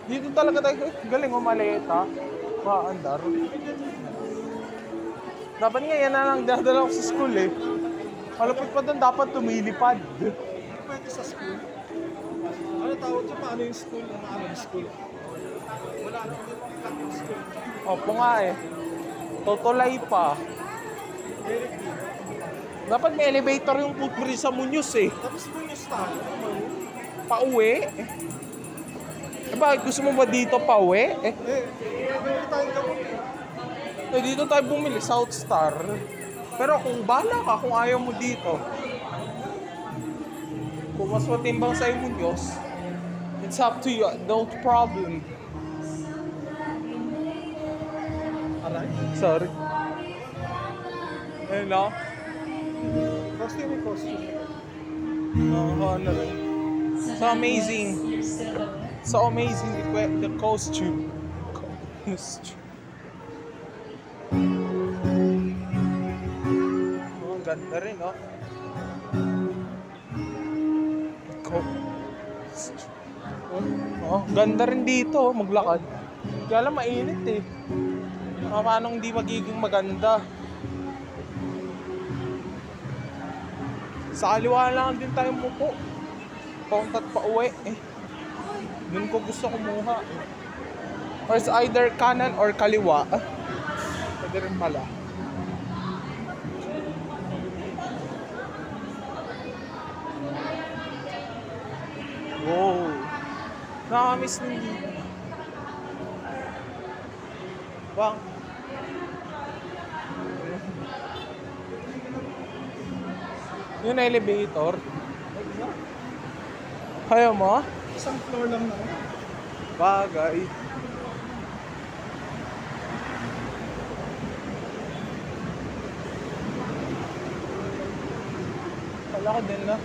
Dito talaga tayo. Galing maleta. Maandar. Dapat nga yan na lang dadala ko sa school eh. Malapit pa doon dapat tumilipad. Pwede sa school. Ano tawag siya? Paano yung school? Ano yung school? Wala na ulit yung school. Opo nga eh. Totolay pa. Dapat may elevator yung footbridge sa Muñoz eh. Tapos mo yung style. Pauwi? Eh bakit gusto mo ba dito pauwi? Pwede tayo gawin. Dito tayo bumili, South Star. Pero kung bala ka, kung ayaw mo dito, kung mas matimbang sa'yo Muñoz, it's up to you, no problem. Aray? Sorry. Ayun na. Costume. Ano rin. So amazing. So amazing the costume. Oh, ang ganda rin, oh. Oh, ganda rin dito, maglakad. Kaya lang mainit eh. Paano hindi magiging maganda? Sa kaliwa lang din tayo mupo. Pauntat pa uwi eh. Doon ko gusto kumuha. Or it's either kanan or kaliwa. Pwede rin pala. Wow. Nakamiss nyo dito. Bang. Yung elevator. Kaya mo? Isang floor lang naman. Bagay. Wala ko din na.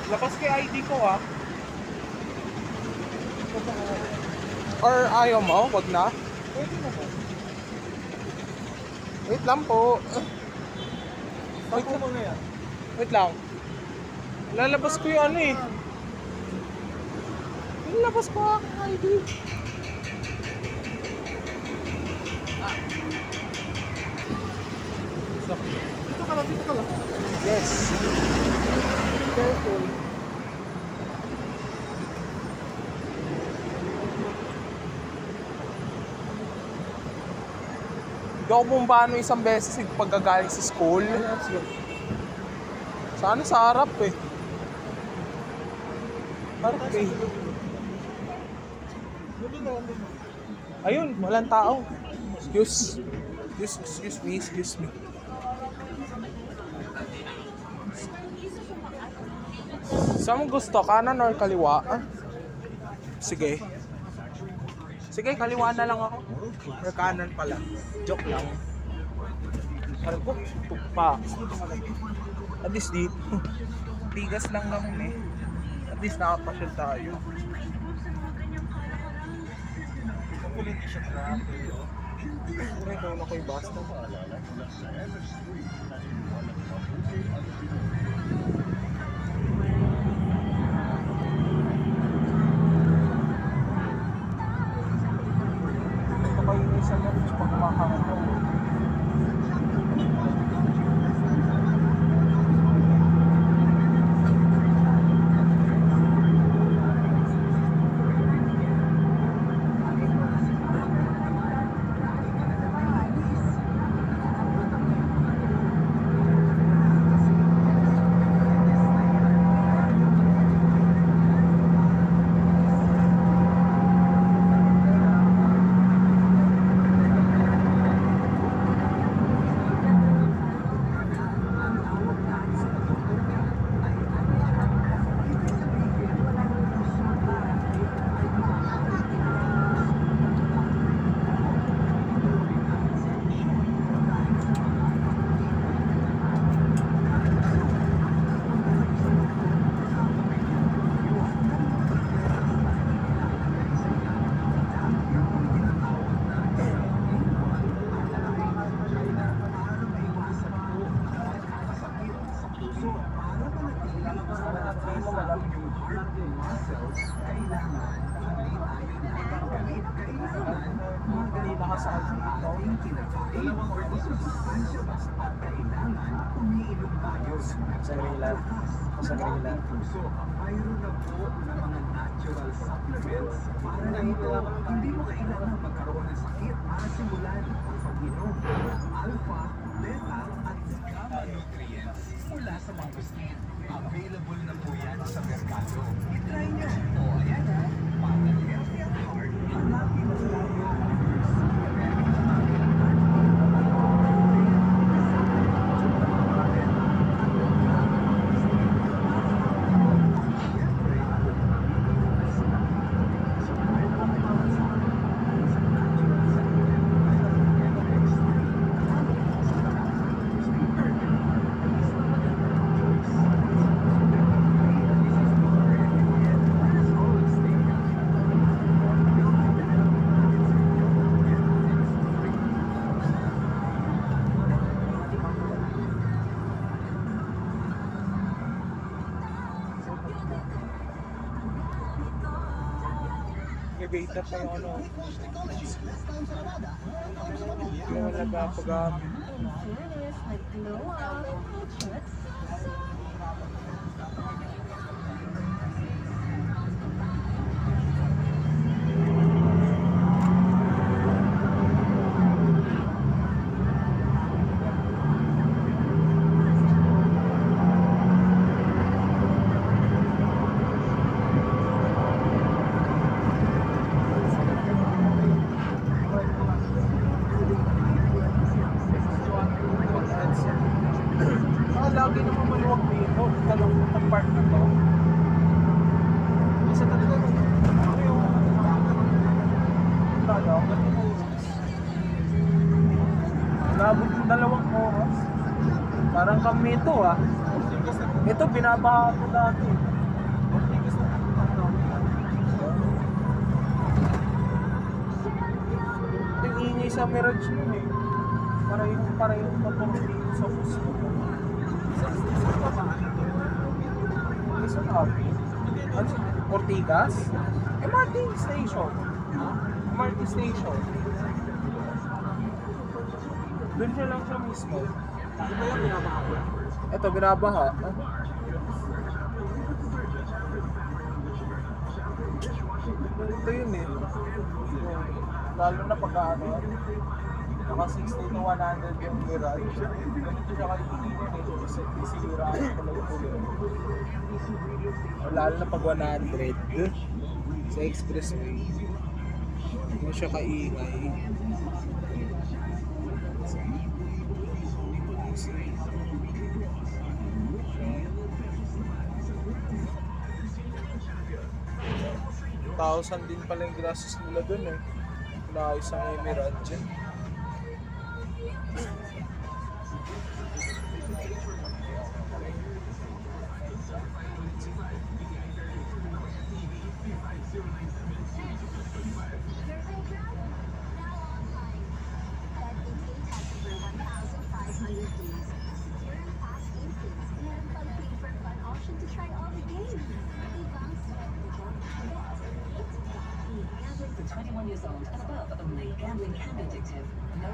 Lapas kay ID ko ah. Or ayaw mo? Wag na. Pwede na ba? Wait lang po. Wait mo na yan. Wait lang. Lalabas ko yung ano eh. Lalabas ko ang ID. Dito ka lang. Yes. Careful. Hindi ako bumbano isang beses pagkagaling sa school. Let's go. Sana sa harap eh. Harap eh. Ayun, walang tao. Excuse me. Saan mo gusto? Kanan or kaliwa? Sige. Sige, kaliwa na lang ako. Or kanan pala. Joke lang. Alam ko, tugpa. At least dito. Bigas lang naman eh. At least nakapasyal tayo. Kulit siya traffic. Kunin ko na ko yung basta. Ito kayo yung isang lunch pag kumakain ko. Sangrila. Sangrila. Mayroon na po na mga natural supplements para dito hindi mo kailangan magkaroon ng sakit para simulan ang pag-inom ng alpha, beta at gamma nutrients mula sa mangosteen. Available na po yan sa merkado. I-try nyo. O ayan na, para healthy at heart, hanapin mo lang yung Elevator pa yung ano. Hindi mo nagpapagamit. Lagi naman maluwag dito. Talong part na to. Isa talaga ano yung talong? Labot yung 2 oras. Parang kami ito ah. Ito binabaha ko dati. Ito yung ingay sa Mirage yun eh. Para yung motor dito sa puso. Isa sabi? Ortigas? MRT station. MRT station. Doon siya lang siya mismo. Di ba yan binabaha ko? Ito, binabaha. Ito yun eh. Lalo na pagka ano, naka 60 to 100 yung Mirage. Ganito siya kaibigan eh. Isira ako tuloy-tuloy. Lalo na pag 100 sa expressway. Hindi siya kaingay. $1,000 din pala yung grasses nila dun eh. Naayos ang Mirage. To try all the games. For 21 years old and above only. Gambling can be addictive. No